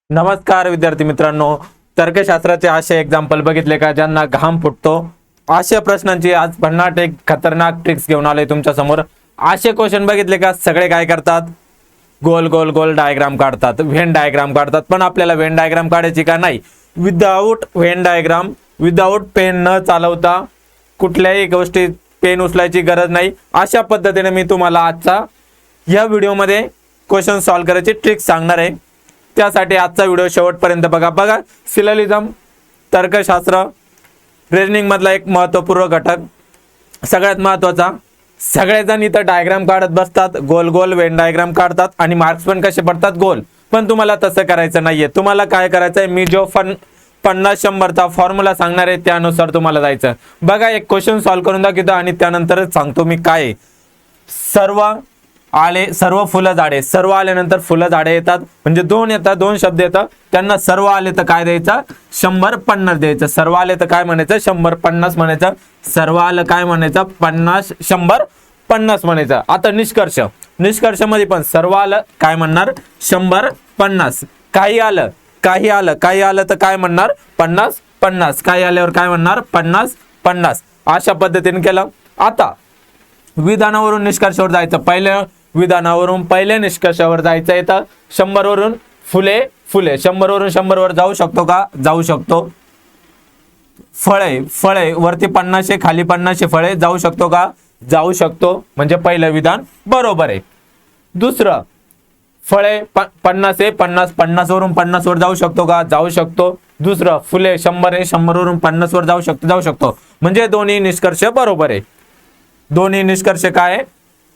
नमस्कार विद्यार्थी मित्रांनो, तर्कशास्त्राचे असे एक्झाम्पल बघितले का ज्यांना घाम फुटतो अशा प्रश्नांची आज भन्नाट एक खतरनाक ट्रिक्स घेऊन आलोय तुमच्या समोर। असे क्वेश्चन बघितले का सगळे काय करतात, गोल गोल गोल डायग्राम काढतात, व्हेन डायग्राम काढतात। पण आपल्याला व्हेन डायग्राम काढायची का नाही, without Venn diagram, without pen न चालवता कुठल्याही गोष्टी पेन उचलायची गरज नाही। अशा पद्धतीने मी तुम्हाला आजचा या व्हिडिओमध्ये क्वेश्चन सॉल्व्ह करायची ट्रिक्स सांगणार आहे। त्यासाठी आजचा व्हिडिओ शेवटपर्यंत बघा। सिलोजिझम तर्कशास्त्र रिजनिंग मधला एक महत्त्वपूर्ण घटक, सगळ्यात महत्त्वाचा। सगळेजण इथं डायग्राम काढत बसतात, गोल गोल वेन डायग्राम काढतात आणि मार्क्स पण कसे पडतात, गोल। पण तुम्हाला तसं करायचं नाहीये। तुम्हाला काय करायचं आहे, मी जो 50-100चा फॉर्म्युला सांगणार आहे त्यानुसार तुम्हाला जायचं। बघा, एक क्वेश्चन सॉल्व्ह करून दाखवतो आणि त्यानंतरच सांगतो मी काय। सर्व फुलं झाडे, सर्व आल्यानंतर फुलं झाडे येतात म्हणजे दोन येतात, दोन शब्द येतात, त्यांना सर्व आले तर काय द्यायचं, 100-50 द्यायचं। सर्व आले तर काय म्हणायचं, 100-50 म्हणायचं। सर्व आलं काय म्हणायचं, 50-100-50 म्हणायचं। आता निष्कर्ष मध्ये पण सर्व आलं काय म्हणणार, 100-50। काही आलं तर काय म्हणणार, 50-50। काही आल्यावर काय म्हणणार, 50-50। अशा पद्धतीने केलं। आता विधानावरून निष्कर्षावर जायचं। पहिल्या विधानावरून पहिल्या निष्कर्षावर जायचं येतं। 100 वरून फुले 100 वरून 100 वर जाऊ शकतो का, जाऊ शकतो। फळे वरती 50 खाली 50 फळे जाऊ शकतो का, जाऊ शकतो। म्हणजे पहिलं विधान बरोबर आहे। दुसरं, फळे 50 वरून 50 वर जाऊ शकतो का, जाऊ शकतो। दुसरं, फुले 100 वरून 50 वर जाऊ शकतो। म्हणजे दोन्ही निष्कर्ष बरोबर आहे। दोन्ही निष्कर्ष काय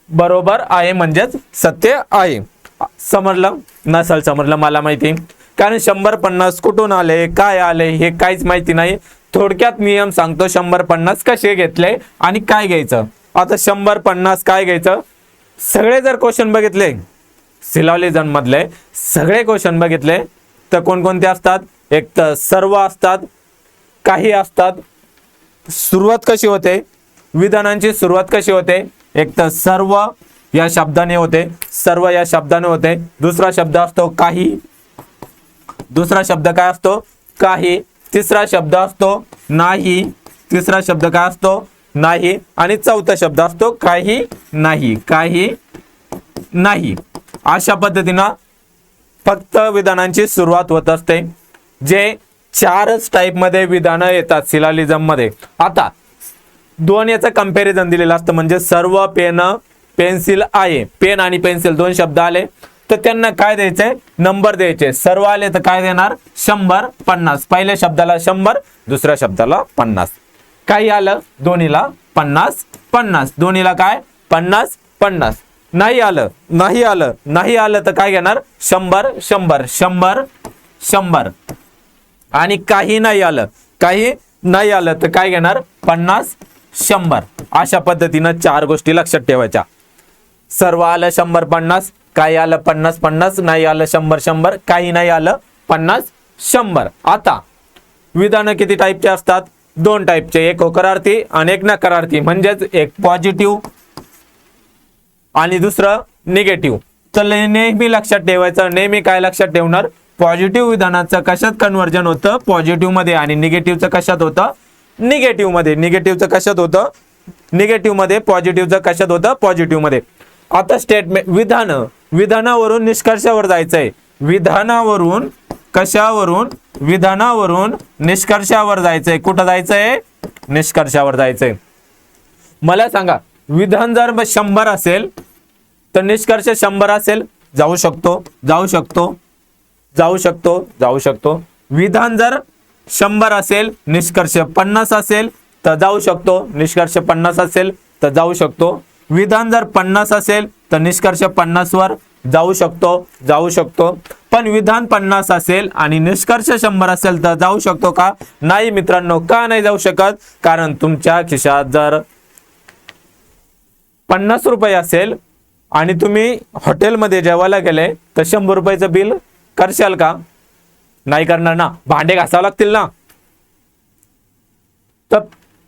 बरोबर आहे, म्हणजेच सत्य आहे। समजलं नसल, समजलं मला माहिती, कारण 100-50 कुठून आले, काय आले हे काहीच माहिती नाही। थोडक्यात नियम सांगतो, 100-50 कसे घेतले आणि काय घ्यायचं। आता 100-50 काय घ्यायचं, सगळे जर क्वेश्चन बघितले सिलोजिझम मधले सगळे क्वेश्चन बघितले तर कोणकोणते असतात, एक तर सर्व असतात, काही असतात। सुरुवात कशी होते, विधानांची सुरुवात कशी होते, एक तर सर्व या शब्दाने होते, सर्व या शब्दाने होते। दुसरा शब्द असतो काही, दुसरा शब्द काय असतो, काही। तिसरा शब्द असतो नाही, तिसरा शब्द काय असतो, नाही। आणि चौथा शब्द असतो काही नाही। अशा पद्धतीनं फक्त विधानांची सुरुवात होत असते। जे 4च टाइप मध्ये विधानं येतात सिलोजिझम मध्ये। आता दोन याचं कंपॅरिझन दिलेलं असतं, म्हणजे सर्व पेन्सिल आहे, पेन आणि पेन्सिल दोन शब्द आले तर त्यांना काय द्यायचंय, नंबर द्यायचे। सर्व आले तर काय देणार, 100-50। पहिल्या शब्दाला 100, दुसऱ्या शब्दाला 50। काही आलं दोन्हीला 50-50, दोन्हीला काय 50-50। नाही आलं तर काय घेणार, 100-100 आणि काही नाही आलं तर काय घेणार, 50-100। अशा पद्धतीनं 4 गोष्टी लक्षात ठेवायच्या। सर्व आलं 100-50, काही आलं 50-50, नाही आलं 100-100, काही नाही आलं 50-100। आता विधान किती टाईपचे असतात, 2 टाईपचे, एक होकारार्थी आणि एक नकारार्थी। म्हणजेच एक पॉझिटिव्ह आणि दुसरं निगेटिव्ह। तर नेहमी लक्षात ठेवायचं, नेहमी काय लक्षात ठेवणार, पॉझिटिव्ह विधानाचं कशात कन्वर्जन होतं, पॉझिटिव्ह मध्ये, आणि निगेटिव्हचं कशात होतं, निगेटिव्ह मध्ये। निगेटिव्हचं कशात होतं, निगेटिव्ह मध्ये। पॉझिटिव्हचं कशात होतं, पॉझिटिव्ह मध्ये। आता स्टेटमेंट, विधानावरून निष्कर्षावर जायचंय। विधानावरून कशावरून, विधानावरून निष्कर्षावर जायचंय। कुठं जायचंय, निष्कर्षावर जायचंय। मला सांगा, विधान जर 100 असेल तर निष्कर्ष 100 असेल, जाऊ शकतो। विधान जर 100 असेल, निष्कर्ष 50 असेल तर जाऊ शकतो, निष्कर्ष 50 असेल तर जाऊ शकतो। विधान जर 50 असेल तर निष्कर्ष 50 वर जाऊ शकतो। पण विधान 50 असेल आणि निष्कर्ष 100 असेल तर जाऊ शकतो का, नाही मित्रांनो। का नाही जाऊ शकत, कारण तुमच्या खिशात जर 50 रुपये असेल आणि तुम्ही हॉटेलमध्ये जेवायला गेले तर 100 रुपयाचं बिल करशाल का, नाही करणार ना, भांडे घासावे लागतील ना। तर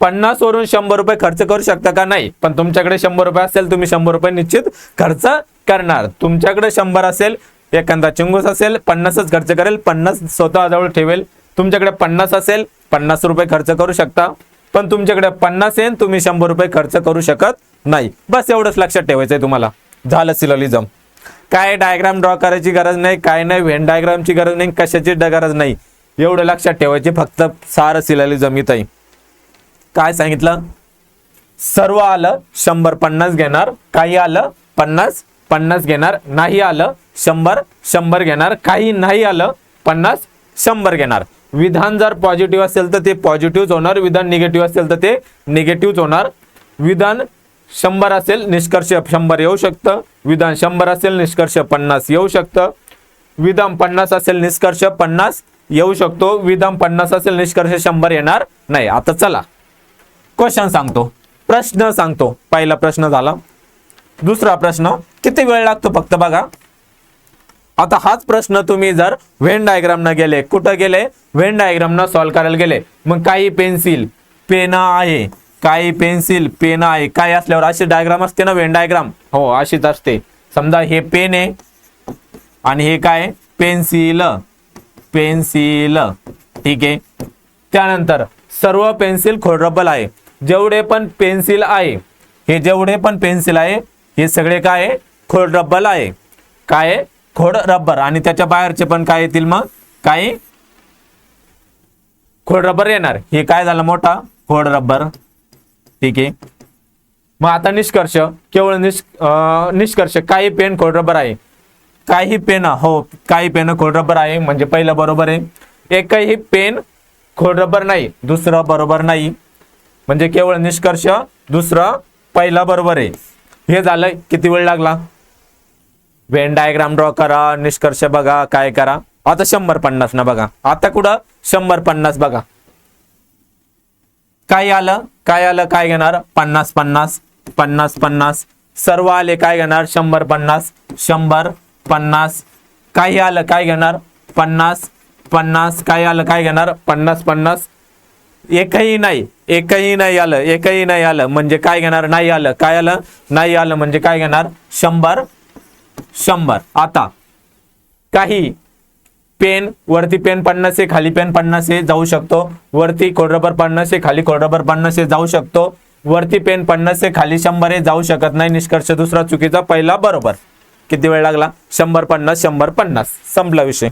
50 वरून 100 रुपये खर्च करू शकता का, नाही। पण तुमच्याकडे 100 रुपये असेल, तुम्ही 100 रुपये निश्चित खर्च करणार। तुमच्याकडे 100 असेल एखादा चिंगूस असेल 50च खर्च करेल, 50 स्वतःजवळ ठेवेल. तुमच्याकडे 50 असेल 50 रुपये खर्च करू शकता, पण तुमच्याकडे 50 आहे तुम्ही 100 रुपये खर्च करू शकत नाही. बस एवढंच लक्षात ठेवायचंय तुम्हाला. झालं सिलोलिझम. काय डायग्राम ड्रॉ करायची गरज नाही, काय नाही, व्हेन डायग्रामची गरज नाही, कशाची गरज नाही. एवढं लक्षात ठेवायचे फक्त सारं सिलोलिझम इथं. काय सांगितलं? सर्व आलं 100 50 घेणार, काही आलं 50 50 घेणार, नाही आलं 100 100 घेणार, काही नाही आलं 50 100 घेणार. विधान जर पॉझिटिव्ह असेल तर ते पॉझिटिव्ह होणार, विधान निगेटिव्ह असेल तर ते निगेटिव्ह होणार. विधान 100 असेल निष्कर्ष 100 येऊ शकतं, विधान 100 असेल निष्कर्ष 50 येऊ शकतं, विधान 50 असेल निष्कर्ष 50 येऊ शकतो, विधान 50 असेल निष्कर्ष 100 येणार नाही. आता चला क्वेश्चन सांगतो, प्रश्न सांगतो. पहिला प्रश्न झाला. दुसरा प्रश्न किती वेळ लागतो फक्त बघा. आता हाच प्रश्न तुम्ही जर व्हेन डायग्राम न गेले, कुठं गेले, व्हेन डायग्राम न सॉल्व्ह करायला गेले, मग काही पेन्सिल पेन आहे, काही पेन्सिल पेन आहे, काय असल्यावर अशी डायग्राम असते ना व्हेन डायग्राम, हो अशीच असते. समजा हे पेन आहे आणि हे काय पेन्सिल, पेन्सिल, ठीक आहे. त्यानंतर सर्व पेन्सिल खोडरबर आहे. जेवढे पण पेन्सिल आहे, हे जेवढे पण पेन्सिल आहे हे सगळे काय खोडरबर आहे, काय खोड रबर. आणि त्याच्या बाहेरचे पण काय येतील, मग काही खोड रबर येणार. हे काय झालं, मोठा खोड रबर, ठीक आहे. मग आता निष्कर्ष, केवळ निष्कर्ष काही पेन खोड रबर आहे, काही पेन, हो काही पेन खोड रबर आहे, म्हणजे पहिलं बरोबर आहे. एकही पेन खोड रबर नाही, दुसरं बरोबर नाही, म्हणजे केवळ निष्कर्ष दुसरं पहिला बरोबर आहे. हे झालं. किती वेळ लागला? व्हेन डायग्राम ड्रॉ करा, निष्कर्ष बघा, काय करा. आता 100 50 ना बघा. आता कुठं 100 50 बघा. काय आलं, काय आलं, काय घेणार 50 50 50 50. सर्व आले काय घेणार 100 50 100 50. काही आलं काय घेणार 50 50. काय आलं काय घेणार 50 50. एकही नाही, एकही नाही आलं, एकही नाही आलं म्हणजे काय घेणार नाही आलं. काय आलं नाही आलं म्हणजे काय घेणार 100 100. आता काही पेन, वरती पेन 50 आहे, खाली पेन 50 आहे, जाऊ शकतो. वरती खोडरबर 50 आहे, खाली खोडरबर 50 आहे, जाऊ शकतो. वरती पेन 50 आहे, खाली 100 आहे, जाऊ शकत नाही. निष्कर्ष दुसरा चुकीचा, पहिला बरोबर. किती वेळ लागला 100 50 100 50. संपला विषय.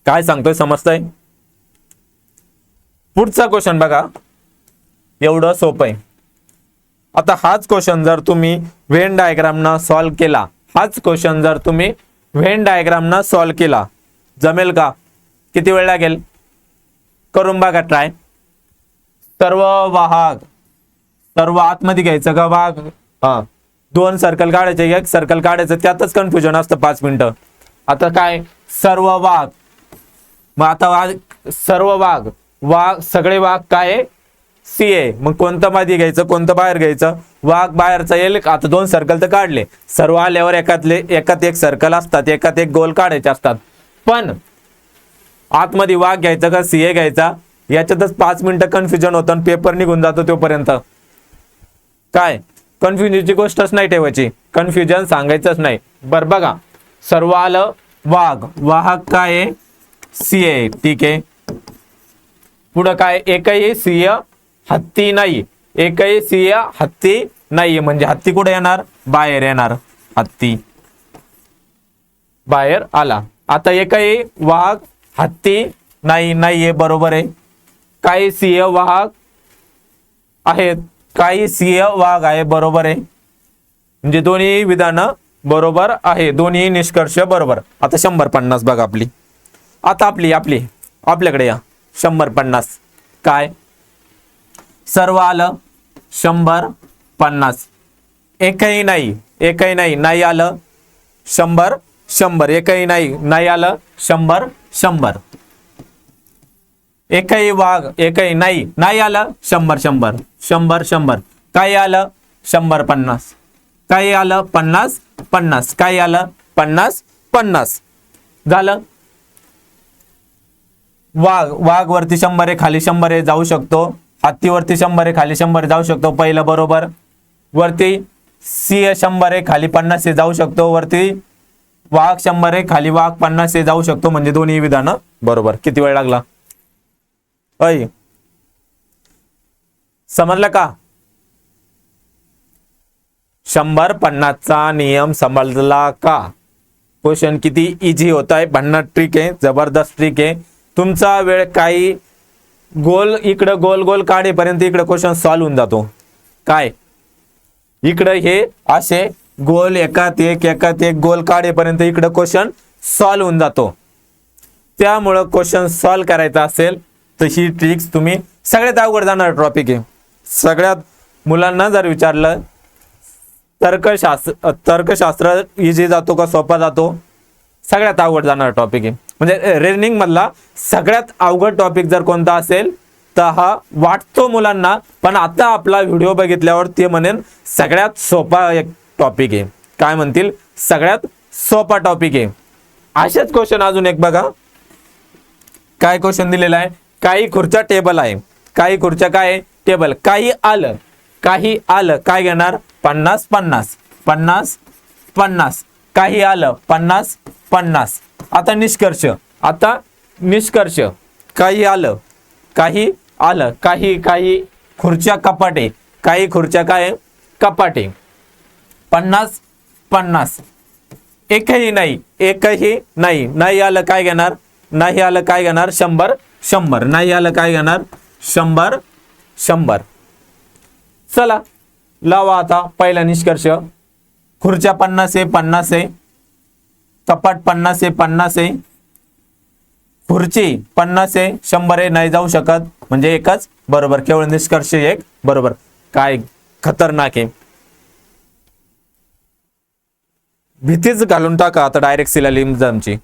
काय सांगतोय समजतंय? पुढचा क्वेश्चन बघा. एवढं सोपं आहे. आता हाच क्वेश्चन जर तुम्ही व्हेन डायग्राम न सॉल्व्ह केला, हाच क्वेश्चन जर तुम्ही व्हेन डायग्राम न सॉल्व्ह केला, जमेल का? किती वेळ लागेल? करून बघा ट्राय. सर्व वाहक, सर्व आतमध्ये घ्यायचं का वाहक, हा 2 सर्कल काढायचे, एक सर्कल काढायचं, त्यातच कन्फ्युजन असतं 5 मिनिटं. आता काय सर्व वाहक, मग आता सर्व वाहक, वाहक सगळे वाहक काय सी आहे, मग कोणतं मध्ये घ्यायचं, कोणतं बाहेर घ्यायचं? वाहक बाहेरचा येईल. आता 2 सर्कल तर काढले, सर्व आल्यावर एकात एक सर्कल असतात, एकात एक गोल काढायचे असतात. पण आतमध्ये वाहक घ्यायचा का सी ए घ्यायचा, याच्यातच 5 मिनिटं कन्फ्युजन होतं, पेपर निघून जातो तोपर्यंत. काय कन्फ्युजनची गोष्टच नाही ठेवायची, कन्फ्युजन सांगायचंच नाही. बरं बघा, सर्व आलं वाहक, वाहक काय आहे सी ए, ठीक आहे. पुढं काय एकही सिंह हत्ती नाही, एकही सिंह हत्ती नाही, म्हणजे हत्ती कुठे येणार बाहेर येणार, हत्ती बाहेर आला. आता एकही वाहक हत्ती नाही, नाहीये बरोबर आहे. काही सिंह वाहक आहेत, काही सिंह वाघ आहे बरोबर आहे, म्हणजे दोन्ही विधानं बरोबर आहे, दोन्ही निष्कर्ष बरोबर. आता 100 50 बघा आपली. आता आपल्याकडे या 100 50. काय सर्व आलं 100 50. एकही नाही, एकही नाही, नाही आलं 100 100. एकही नाही, नाही आलं 100 100. एकही वाघ, एकही नाही, नाही आलं 100 100 100 100. काही आलं 100 50. काही आलं 50 50. काही आलं 50 50. झालं. वाघ वरती 100 आहे, खाली 100 आहे, जाऊ शकतो. हत्ती वरती 100 आहे, खाली 100 जाऊ शकतो, पहिलं बरोबर. वरती सिंह 100 आहे, खाली 50 आहे, जाऊ शकतो. वरती वाहक 100 आहे, खाली वाहक 50 आहे, जाऊ शकतो म्हणजे दोन्ही विधानं बरोबर. किती वेळ लागला अय समजलं का? 100-50चा नियम समजला का? क्वेश्चन किती इझी होत आहे, भन्नाट ट्रिक आहे, जबरदस्त ट्रिक आहे. तुमचा वेळ काही गोल इकडं गोल गोल काढेपर्यंत इकडे क्वेश्चन सॉल्व्ह होऊन जातो. काय इकडे हे असे गोल एकात एक गोल काढेपर्यंत इकडे क्वेश्चन सॉल्व्ह होऊन जातो. त्यामुळं क्वेश्चन सॉल्व्ह करायचा असेल तर ही ट्रिक्स तुम्ही, सगळ्यात अवघड जाणार टॉपिक आहे. सगळ्यात मुलांना जर विचारलं तर्कशास्त्र इझी जातो का सोपा जातो, सगळ्यात अवघड जाणार टॉपिक आहे. म्हणजे रिजनिंग मधला सगळ्यात अवघड टॉपिक जर कोणता असेल तर हा वाटतो मुलांना, पण आता आपला व्हिडिओ बघितल्यावर ते म्हणेन सगळ्यात सोपा एक टॉपिक आहे. काय म्हणतील? सगळ्यात सोपा टॉपिक आहे. असेच क्वेश्चन अजून एक बघा. काय क्वेश्चन दिलेला आहे? काही खुर्च्या टेबल आहे, काही खुर्च्या काय टेबल, काही आलं काय घेणार? 50-50 50-50 काही आलं 50-50. आता निष्कर्ष काही आलं काही खुर्च्या कपाटे, काही खुर्च्या काय कपाटे, 50-50 एकही नाही आलं काय घेणार? नाही आलं काय घेणार? 100 नाही आलं काय घेणार? 100. चला लावा आता पहिला निष्कर्ष. खुर्च्या 50 आहे, कपाट 50 आहे, खुर्ची 50 आहे, 100 आहे, नाही जाऊ शकत म्हणजे एकच बरोबर. केवळ निष्कर्ष एक बरोबर. काय खतरनाक आहे. भीतीच घालून टाका आता डायरेक्ट सिलोजिझमची.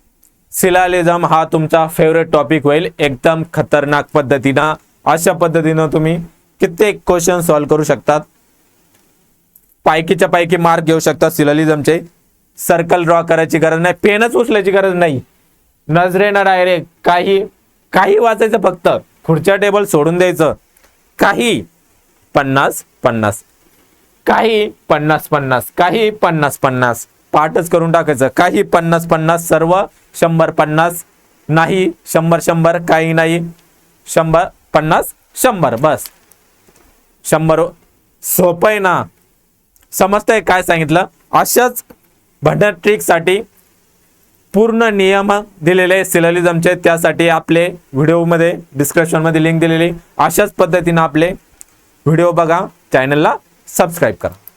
सिलोजिझम हा तुमचा फेवरेट टॉपिक होईल एकदम खतरनाक पद्धतीनं. अशा पद्धतीनं तुम्ही कित्येक क्वेश्चन सॉल्व्ह करू शकतात. पैकीच्या पैकी मार्क घेऊ शकतात सिलोजिझमचे. सर्कल ड्रॉ करायची गरज नाही, पेनच उचलायची गरज नाही, नजरेनं डायरेक्ट काही वाचायचं, फक्त खुर्च्या टेबल सोडून द्यायचं. काही 50-50 काही 50-50 काही 50-50 पाठच करून टाकायचं. काही 50-50 सर्व 100-50 नाही 100 काही नाही 100-50 बस. 100 सोपं आहे ना? समजतंय काय सांगितलं? अशाच भन्नाट ट्रिक साठी पूर्ण नियम दिलेले सिलोजिझमचे, त्यासाठी आपले व्हिडिओमध्ये डिस्क्रिप्शन मध्ये लिंक दिलेली. अशाच पद्धतीने आपले व्हिडिओ बघा, चॅनलला सबस्क्राईब करा.